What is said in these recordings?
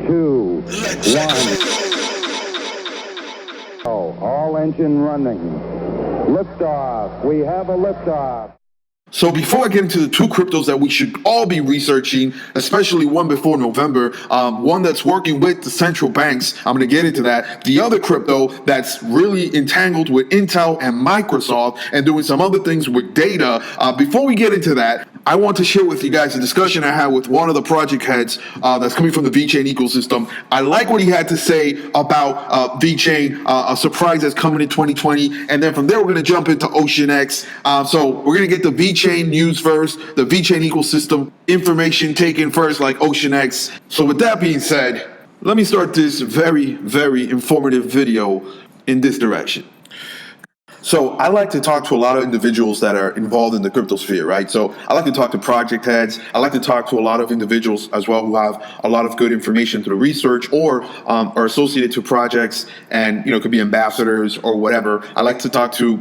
2, 1. Oh, all engine running. Liftoff. We have a liftoff. So before I get into the two cryptos that we should all be researching, especially one before November, one that's working with the central banks, I'm going to get into that. The other crypto that's really entangled with Intel and Microsoft and doing some other things with data. Before we get into that, I want to share with you guys a discussion I had with one of the project heads that's coming from the VeChain ecosystem. I like what he had to say about VeChain, a surprise that's coming in 2020. And then from there, we're going to jump into OceanEx. So we're going to get the VeChain news first, the VeChain ecosystem information taken first, like OceanEx. So with that being said, let me start this very, very informative video in this direction. So I like to talk to a lot of individuals that are involved in the crypto sphere, right? So I like to talk to project heads. I like to talk to a lot of individuals as well who have a lot of good information through research or are associated to projects and, could be ambassadors or whatever. I like to talk to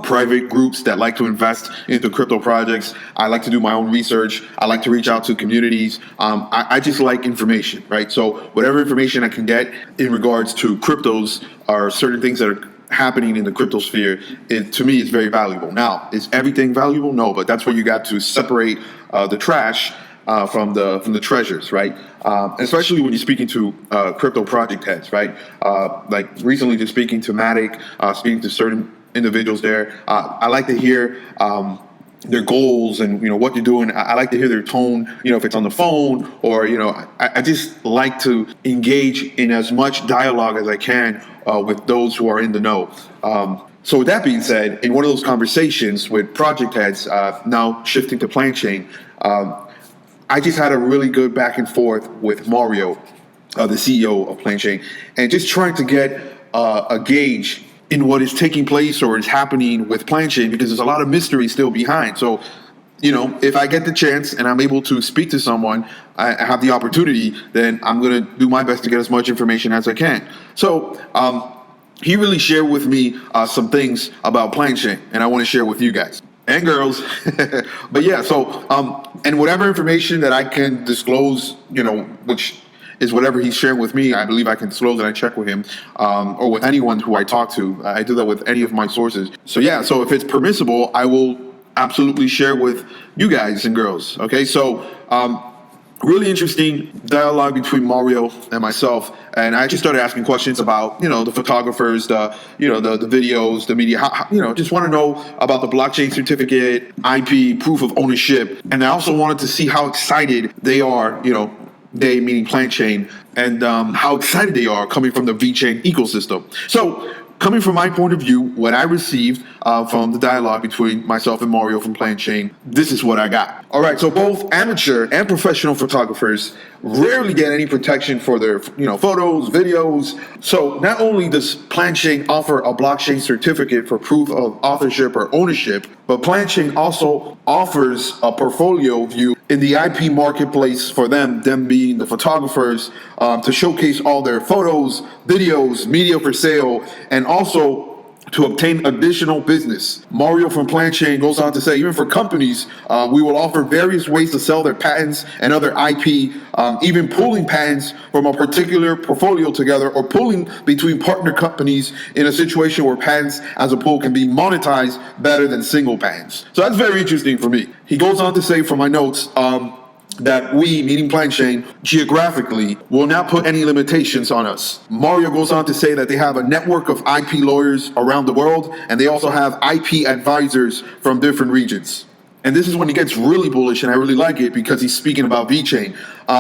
private groups that like to invest into crypto projects. I like to do my own research. I like to reach out to communities. I just like information, right? So whatever information I can get in regards to cryptos or certain things that are happening in the crypto sphere, to me, is very valuable. Now, is everything valuable? No, but that's where you got to separate the trash from the treasures, right? Especially when you're speaking to crypto project heads, right? Like recently, just speaking to Matic, speaking to certain individuals there. I like to hear their goals and what they're doing. I like to hear their tone, if it's on the phone or I just like to engage in as much dialogue as I can with those who are in the know. So with that being said, in one of those conversations with project heads, now shifting to Planchain, I just had a really good back and forth with Mario, the CEO of Planchain, and just trying to get a gauge in what is taking place or is happening with Planchain, because there's a lot of mystery still behind. So, if I get the chance and I'm able to speak to someone, I have the opportunity, then I'm going to do my best to get as much information as I can. So he really shared with me some things about Planchain, and I want to share with you guys and girls. But yeah, so and whatever information that I can disclose, which is whatever he's sharing with me, I believe I can disclose, and I check with him or with anyone who I talk to. I do that with any of my sources. So yeah, so if it's permissible, I will absolutely share with you guys and girls. Okay, so really interesting dialogue between Mario and myself, and I just started asking questions about the photographers, the videos, the media, just want to know about the blockchain certificate, IP, proof of ownership, and I also wanted to see how excited they are, they meaning Planchain, and how excited they are coming from the VeChain ecosystem. So coming from my point of view, what I received from the dialogue between myself and Mario from Planchain, this is what I got. All right, so both amateur and professional photographers rarely get any protection for their photos, videos. So not only does Planchain offer a blockchain certificate for proof of authorship or ownership, but Planchain also offers a portfolio view in the IP marketplace for them being the photographers, to showcase all their photos, videos, media for sale, and also to obtain additional business. Mario from Planchain goes on to say, even for companies, we will offer various ways to sell their patents and other IP, even pooling patents from a particular portfolio together, or pooling between partner companies in a situation where patents as a pool can be monetized better than single patents. So that's very interesting for me. He goes on to say, from my notes, that we, meaning Planchain, geographically will not put any limitations on us. Mario goes on to say that they have a network of IP lawyers around the world, and they also have IP advisors from different regions. And this is when he gets really bullish, and I really like it because he's speaking about VeChain.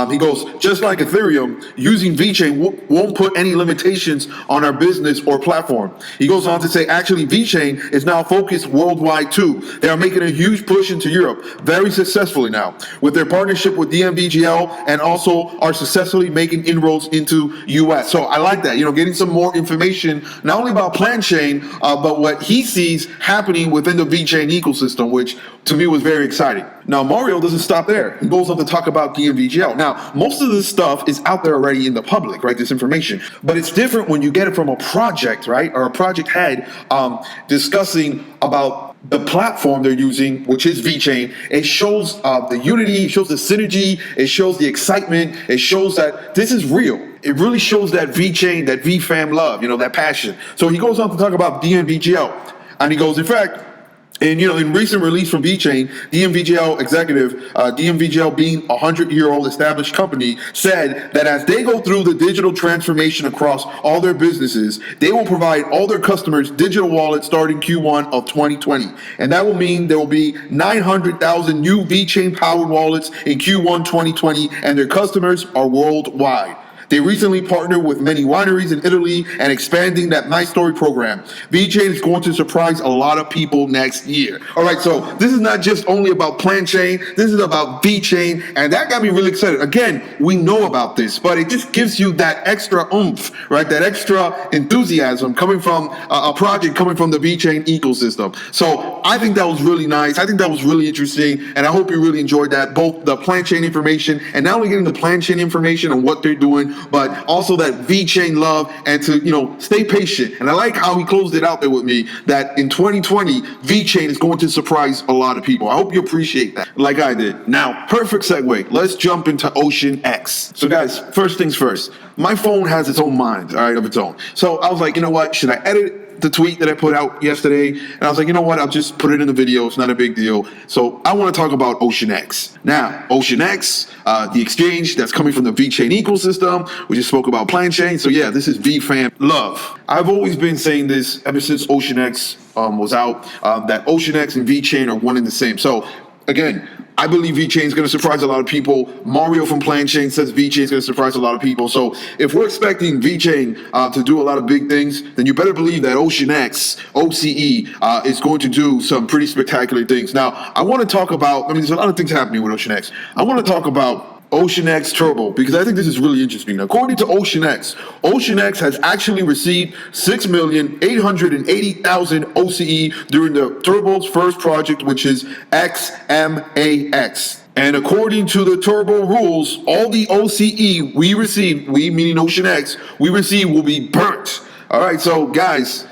He goes, just like Ethereum, using VeChain won't put any limitations on our business or platform. He goes on to say, actually, VeChain is now focused worldwide too. They are making a huge push into Europe very successfully now with their partnership with DMVGL, and also are successfully making inroads into US. So I like that, getting some more information, not only about Planchain, but what he sees happening within the VeChain ecosystem, which to me was very exciting. Now, Mario doesn't stop there. He goes on to talk about DMVGL. Now, most of this stuff is out there already in the public, right? This information. But it's different when you get it from a project, right? Or a project head discussing about the platform they're using, which is VeChain, it shows the unity, it shows the synergy, it shows the excitement, it shows that this is real. It really shows that VeChain, that VFam love, that passion. So he goes on to talk about DMVGL, and he goes, in fact, in recent release from VeChain, DMVGL executive, DMVGL being a 100-year-old established company, said that as they go through the digital transformation across all their businesses, they will provide all their customers digital wallets starting Q1 of 2020. And that will mean there will be 900,000 new VeChain powered wallets in Q1 2020, and their customers are worldwide. They recently partnered with many wineries in Italy and expanding that Nice Story program. VeChain is going to surprise a lot of people next year. All right, so this is not just only about PlanChain. This is about VeChain, and that got me really excited. Again, we know about this, but it just gives you that extra oomph, right? That extra enthusiasm coming from a project coming from the VeChain ecosystem. So I think that was really nice. I think that was really interesting, and I hope you really enjoyed that, both the PlanChain information and not only getting the PlanChain information on what they're doing, but also that VeChain love, and to, stay patient. And I like how he closed it out there with me, that in 2020, VeChain is going to surprise a lot of people. I hope you appreciate that, like I did. Now, perfect segue. Let's jump into OceanEx. So guys, first things first, my phone has its own mind, all right, of its own. So I was like, you know what, should I edit the tweet that I put out yesterday? And I was like, you know what, I'll just put it in the video. It's not a big deal. So I want to talk about OceanEx. Now, OceanEx, the exchange that's coming from the VeChain ecosystem. We just spoke about PlanChain. So yeah, this is VFam love. I've always been saying this ever since OceanEx was out, that OceanEx and VeChain are one and the same. So again, I believe VeChain is going to surprise a lot of people. Mario from PlanChain says VeChain is going to surprise a lot of people. So if we're expecting VeChain to do a lot of big things, then you better believe that OceanEx Oce is going to do some pretty spectacular things. Now, I want to talk about, there's a lot of things happening with OceanEx. I want to talk about OceanEx Turbo, because I think this is really interesting. According to OceanEx, OceanEx has actually received 6,880,000 OCE during the Turbo's first project, which is XMAX. And according to the Turbo rules, all the OCE we receive, we meaning OceanEx, we receive will be burnt. All right, so guys,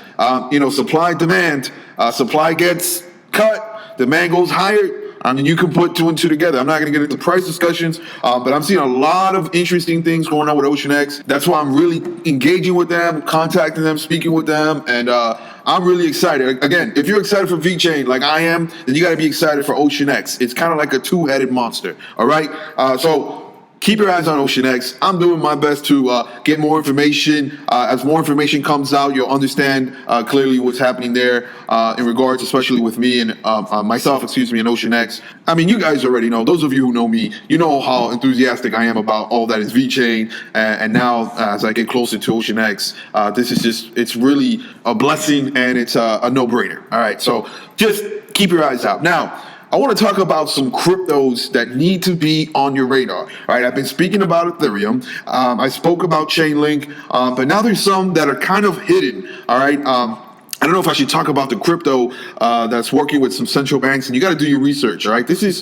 supply demand, supply gets cut, demand goes higher. You can put two and two together. I'm not going to get into price discussions, but I'm seeing a lot of interesting things going on with OceanEx. That's why I'm really engaging with them, contacting them, speaking with them, and I'm really excited. Again, if you're excited for VeChain like I am, then you got to be excited for OceanEx. It's kind of like a two-headed monster, all right? So keep your eyes on OceanEx. I'm doing my best to get more information. As more information comes out, you'll understand clearly what's happening there in regards, especially with me and myself, and OceanEx. You guys already know. Those of you who know me, you know how enthusiastic I am about all that is VeChain. And now, as I get closer to OceanEx, this is it's really a blessing, and it's a no-brainer. All right, so just keep your eyes out. Now, I want to talk about some cryptos that need to be on your radar. All right, I've been speaking about Ethereum. I spoke about Chainlink, but now there's some that are kind of hidden. All right. I don't know if I should talk about the crypto that's working with some central banks, and you got to do your research. All right, this is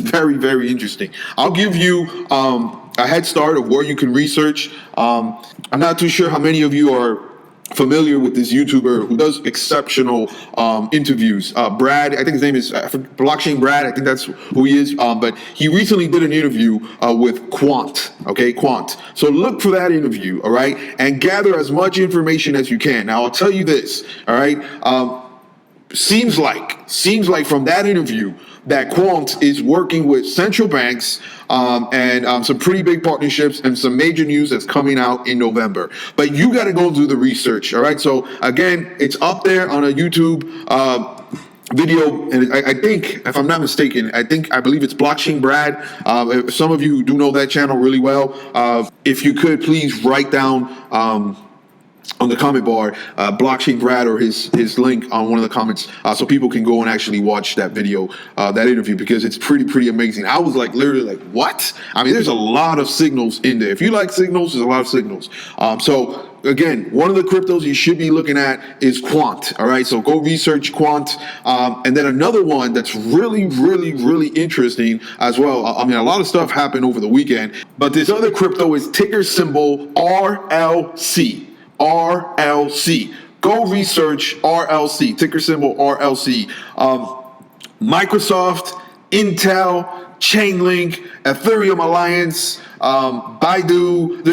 very, very interesting. I'll give you a head start of where you can research. I'm not too sure how many of you are familiar with this YouTuber who does exceptional interviews. Brad, I think his name is Blockchain Brad. I think that's who he is. But he recently did an interview with Quant. Okay, Quant. So look for that interview, all right, and gather as much information as you can. Now, I'll tell you this, all right. Seems like from that interview that Quant is working with central banks and some pretty big partnerships and some major news that's coming out in November. But you got to go do the research, all right? So again, it's up there on a YouTube video, and I think, if I'm not mistaken, I believe it's Blockchain Brad. Some of you who do know that channel really well, if you could please write down on the comment bar, Blockchain Brad, or his link on one of the comments, so people can go and actually watch that video, that interview, because it's pretty amazing. I was literally like, what? There's a lot of signals in there. If you like signals, there's a lot of signals. So again, one of the cryptos you should be looking at is Quant. All right, so go research Quant. And then another one that's really interesting as well. A lot of stuff happened over the weekend, but this other crypto is ticker symbol RLC. RLC. go research RLC, ticker symbol RLC. Microsoft, Intel, Chainlink, Ethereum Alliance, Baidu.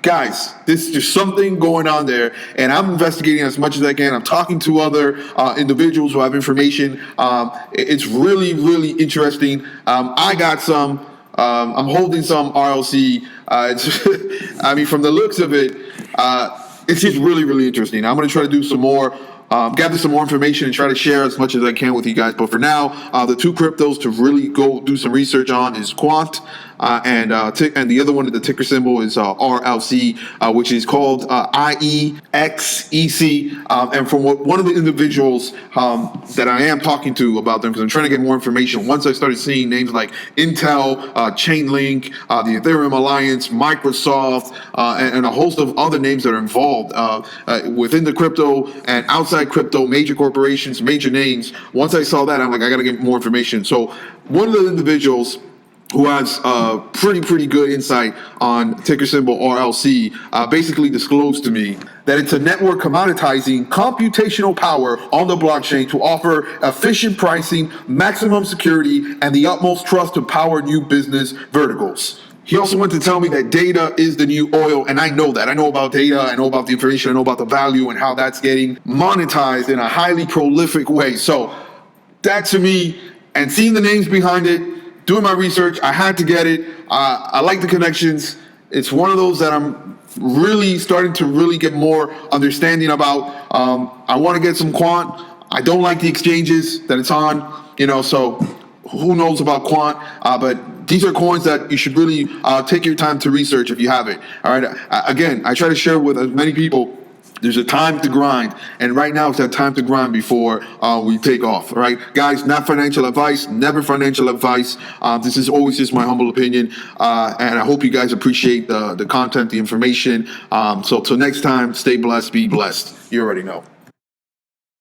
Guys, there's something going on there, and I'm investigating as much as I can. I'm talking to other individuals who have information. It's really, really interesting. I got some. I'm holding some RLC. From the looks of it, it's just really, really interesting. I'm going to try to do some more. Gather some more information and try to share as much as I can with you guys. But for now, the two cryptos to really go do some research on is Quant, and the other one, the ticker symbol is RLC, which is called OceanEx Oce. And from one of the individuals that I am talking to about them, because I'm trying to get more information, once I started seeing names like Intel, Chainlink, the Ethereum Alliance, Microsoft, and a host of other names that are involved within the crypto and outside crypto, major corporations, major names. Once I saw that, I'm like, I got to get more information. So one of the individuals who has pretty good insight on ticker symbol RLC basically disclosed to me that it's a network commoditizing computational power on the blockchain to offer efficient pricing, maximum security, and the utmost trust to power new business verticals. He also went to tell me that data is the new oil, and I know that. I know about data, I know about the information, I know about the value and how that's getting monetized in a highly prolific way. So that to me, and seeing the names behind it, doing my research, I had to get it. I like the connections. It's one of those that I'm really starting to really get more understanding about. I want to get some Quant. I don't like the exchanges that it's on, so who knows about Quant, but these are coins that you should really take your time to research if you have it. All right. Again, I try to share with as many people. There's a time to grind, and right now it's that time to grind before we take off. All right, guys. Not financial advice. Never financial advice. This is always just my humble opinion, and I hope you guys appreciate the content, the information. So till next time, stay blessed, be blessed. You already know.